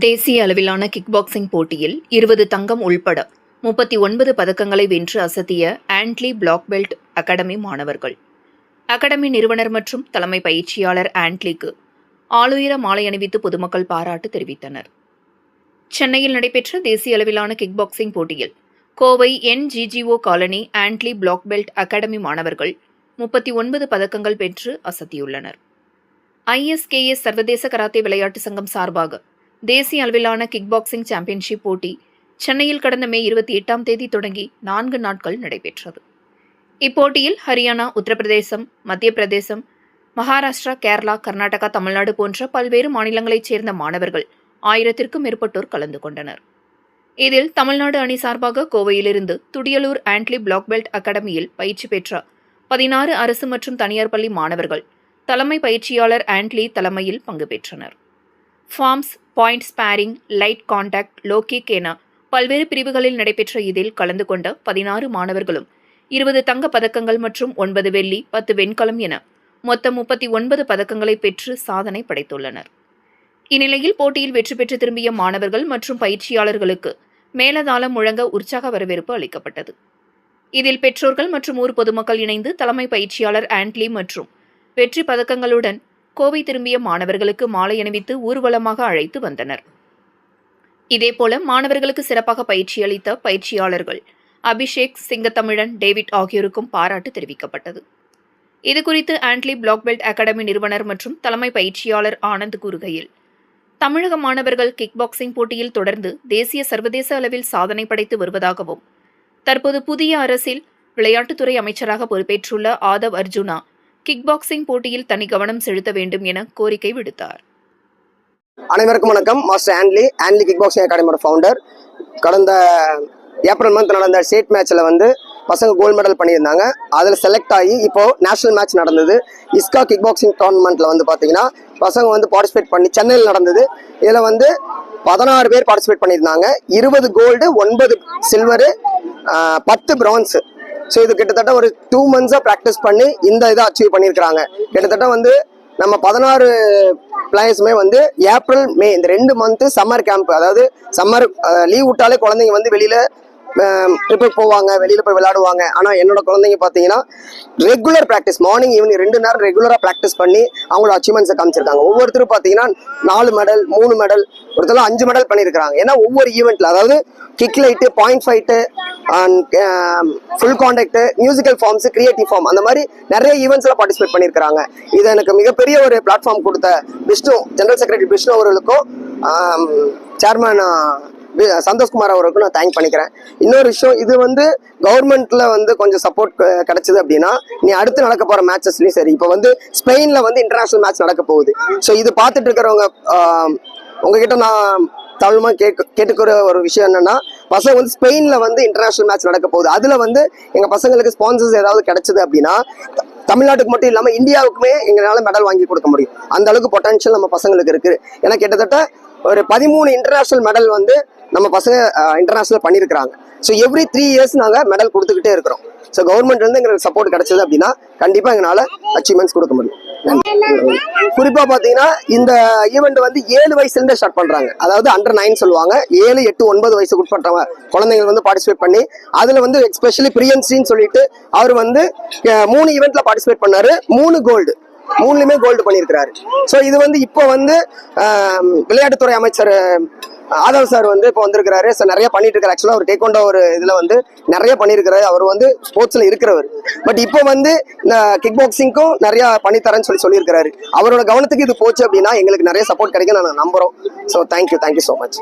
தேசிய அளவிலான kick boxing போட்டியில் 20 தங்கம் உள்பட 39 பதக்கங்களை வென்று அசத்திய ஆண்ட்லி பிளாக் பெல்ட் அகாடமி மாணவர்கள். அகாடமி நிறுவனர் மற்றும் தலைமை பயிற்சியாளர் ஆண்ட்லிக்கு ஆளுயர மாலை அணிவித்து பொதுமக்கள் பாராட்டு தெரிவித்தனர். சென்னையில் நடைபெற்ற தேசிய அளவிலான கிக் பாக்ஸிங் போட்டியில் Kovai NGGO colony Andly black belt academy மாணவர்கள் 39 பதக்கங்கள் பெற்று அசத்தியுள்ளனர். ISKS சர்வதேச கராத்தே விளையாட்டு சங்கம் சார்பாக தேசிய அளவிலான கிக் பாக்ஸிங் சாம்பியன்ஷிப் போட்டி சென்னையில் கடந்த மே 28ஆம் தேதி தொடங்கி 4 நாட்கள் நடைபெற்றது. இப்போட்டியில் ஹரியானா, உத்தரப்பிரதேசம், மத்திய பிரதேசம், மகாராஷ்டிரா, கேரளா, கர்நாடகா, தமிழ்நாடு போன்ற பல்வேறு மாநிலங்களைச் சேர்ந்த மாணவர்கள் 1000க்கும் மேற்பட்டோர் கலந்து கொண்டனர். இதில் தமிழ்நாடு அணி சார்பாக கோவையிலிருந்து துடியலூர் ஆண்ட்லி பிளாக் பெல்ட் அகாடமியில் பயிற்சி பெற்ற 16 அரசு மற்றும் தனியார் பள்ளி மாணவர்கள் தலைமை பயிற்சியாளர் ஆண்ட்லி தலைமையில் பங்கு பெற்றனர். Forms, point sparring, light contact, low kick என பல்வேறு பிரிவுகளில் நடைபெற்ற இதில் கலந்து கொண்ட 16 மாணவர்களும் 20 தங்க பதக்கங்கள் மற்றும் 9 வெள்ளி, 10 வெண்கலம் என மொத்தம் 39 பதக்கங்களை பெற்று சாதனை படைத்துள்ளனர். இந்நிலையில் போட்டியில் வெற்றி பெற்று திரும்பிய மாணவர்கள் மற்றும் பயிற்சியாளர்களுக்கு மேலதாளம் முழங்க உற்சாக வரவேற்பு அளிக்கப்பட்டது. இதில் பெற்றோர்கள் மற்றும் ஊர் பொதுமக்கள் இணைந்து தலைமை பயிற்சியாளர் ஆண்ட்லி மற்றும் வெற்றி பதக்கங்களுடன் கோவை திரும்பிய மாணவர்களுக்கு மாலை அணிவித்து ஊர்வலமாக அழைத்து வந்தனர். இதேபோல மாணவர்களுக்கு சிறப்பாக பயிற்சி அளித்த பயிற்சியாளர்கள் அபிஷேக், சிங்கத்தமிழன், டேவிட் ஆகியோருக்கும் பாராட்டு தெரிவிக்கப்பட்டது. இதுகுறித்து ஆண்ட்லி பிளாக் பெல்ட் அகாடமி நிறுவனர் மற்றும் தலைமை பயிற்சியாளர் ஆனந்த் கூறுகையில், தமிழக மாணவர்கள் கிக் பாக்ஸிங் போட்டியில் தொடர்ந்து தேசிய சர்வதேச அளவில் சாதனை படைத்து வருவதாகவும், தற்போது புதிய அரசில் விளையாட்டுத்துறை அமைச்சராக பொறுப்பேற்றுள்ள ஆதவ் அர்ஜுனா கிக் பாக்ஸிங் போட்டியில் தனி கவனம் செலுத்த வேண்டும் என கோரிக்கை விடுத்தார். அனைவருக்கும் வணக்கம். மாஸ்டர் ஆண்ட்லி கிக் பாக்ஸிங் அகாடமியோட ஃபவுண்டர். கடந்த ஏப்ரல் மந்த் நடந்த ஸ்டேட் மேட்ச்ல பசங்க கோல்டு மெடல் பண்ணியிருந்தாங்க. அதில் செலக்ட் ஆகி இப்போ நேஷனல் மேட்ச் நடந்தது. இஸ்கா கிக் பாக்ஸிங் டோர்னமெண்ட்ல பார்த்தீங்கன்னா பசங்க பார்ட்டிசிபேட் பண்ணி சென்னையில் நடந்தது. இதில் 16 பேர் பார்ட்டிசிபேட் பண்ணியிருந்தாங்க. 20 கோல்டு, 9 சில்வரு, 10 பிரான்ஸு. ஸோ இது கிட்டத்தட்ட ஒரு 2 months ப்ராக்டிஸ் பண்ணி இந்த இதை அச்சீவ் பண்ணியிருக்கிறாங்க. கிட்டத்தட்ட நம்ம 16 பிளேயர்ஸுமே ஏப்ரல், மே இந்த 2 month சம்மர் கேம்ப், அதாவது சம்மர் லீவ் விட்டாலே குழந்தைங்க வெளியில ட்ரிப்புக்கு போவாங்க, வெளியில போய் விளையாடுவாங்க. ஆனால் என்னோட குழந்தைங்க பார்த்தீங்கன்னா ரெகுலர் ப்ராக்டிஸ், மார்னிங் ஈவினிங் 2 நேரம் ரெகுலராக ப்ராக்டிஸ் பண்ணி அவங்களோட அச்சீவ்மெண்ட்ஸை காமிச்சிருக்காங்க. ஒவ்வொருத்தரும் பார்த்தீங்கன்னா 4 மெடல், 3 மெடல், ஒருத்தர் 5 மெடல் பண்ணியிருக்காங்க. ஏன்னா ஒவ்வொரு ஈவெண்ட்ல, அதாவது kick light, point fight, full contact, musical forms, creative form, அந்த மாதிரி நிறைய ஈவெண்ட்ஸ்ல பார்ட்டிசிபேட் பண்ணியிருக்காங்க. இது எனக்கு மிகப்பெரிய ஒரு பிளாட்ஃபார்ம் கொடுத்த விஷ்ணு, ஜெனரல் செக்ரட்டரி விஷ்ணு அவர்களுக்கும் சேர்மன் சந்தோஷ்குமார் அவருக்கும் நான் தேங்க் பண்ணிக்கிறேன். இன்னொரு விஷயம், இது கவர்மெண்ட்ல கொஞ்சம் சப்போர்ட் கிடைச்சது அப்படின்னா நீ அடுத்து நடக்க போற மேட்சஸ்லயும் சரி. இப்போ ஸ்பெயின்ல இன்டர்நேஷனல் மேட்ச் நடக்க போகுது. ஸோ இது பார்த்துட்டு இருக்கிறவங்க உங்ககிட்ட நான் தாழ்மா கேட்டுக்கிற ஒரு விஷயம் என்னன்னா, பசங்க ஸ்பெயின்ல இன்டர்நேஷனல் மேட்ச் நடக்க போகுது. அதுல எங்க பசங்களுக்கு ஸ்பான்சர்ஸ் ஏதாவது கிடைச்சது அப்படின்னா தமிழ்நாட்டுக்கு மட்டும் இல்லாம இந்தியாவுக்குமே எங்களால மெடல் வாங்கி கொடுக்க முடியும். அந்த அளவுக்கு பொட்டன்ஷியல் நம்ம பசங்களுக்கு இருக்கு. ஏன்னா கிட்டத்தட்ட ஒரு 13 இன்டர்நேஷனல் மெடல் நம்ம பசங்க இன்டர்நேஷனல் பண்ணியிருக்கிறாங்க. ஸோ எவ்ரி 3 years நாங்கள் மெடல் கொடுத்துக்கிட்டே இருக்கிறோம். ஸோ கவர்மெண்ட் எங்களுக்கு சப்போர்ட் கிடைச்சது அப்படின்னா கண்டிப்பா எங்களால அச்சீவ்மெண்ட்ஸ் கொடுக்க முடியும். குறிப்பா பாத்தீங்கன்னா இந்த ஈவெண்ட் 7 வயசுல ஸ்டார்ட் பண்றாங்க. அதாவது அண்டர் 9 சொல்லுவாங்க. 7, 8, 9 வயசுக்கு உட்பட்ட குழந்தைங்க பார்ட்டிசிபேட் பண்ணி அதுல எஸ்பெஷலி பிரியன்சின்னு சொல்லிட்டு அவர் 3 ஈவெண்ட்ல பார்ட்டிசிபேட் பண்ணாரு. 3 கோல்டு, 3லுமே கோல்டு பண்ணியிருக்கிறாரு. ஸோ இது இப்போ விளையாட்டுத்துறை அமைச்சர் ஆதவ் சார் இப்போ வந்திருக்கிறாரு. ஸோ நிறைய பண்ணிட்டு இருக்காரு. ஆக்சுவலா அவர் டேக் ஒரு இதுல நிறைய பண்ணியிருக்கிறாரு. அவர் ஸ்போர்ட்ஸ்ல இருக்கிறவர். பட் இப்போ இந்த கிக் பாக்ஸிங்க்கும் நிறைய பண்ணித்தரேன்னு சொல்லியிருக்கிறாரு. அவரோட கவனத்துக்கு இது போச்சு அப்படின்னா எங்களுக்கு நிறைய சப்போர்ட் கிடைக்கும் நான் நம்புறோம். So thank you so much.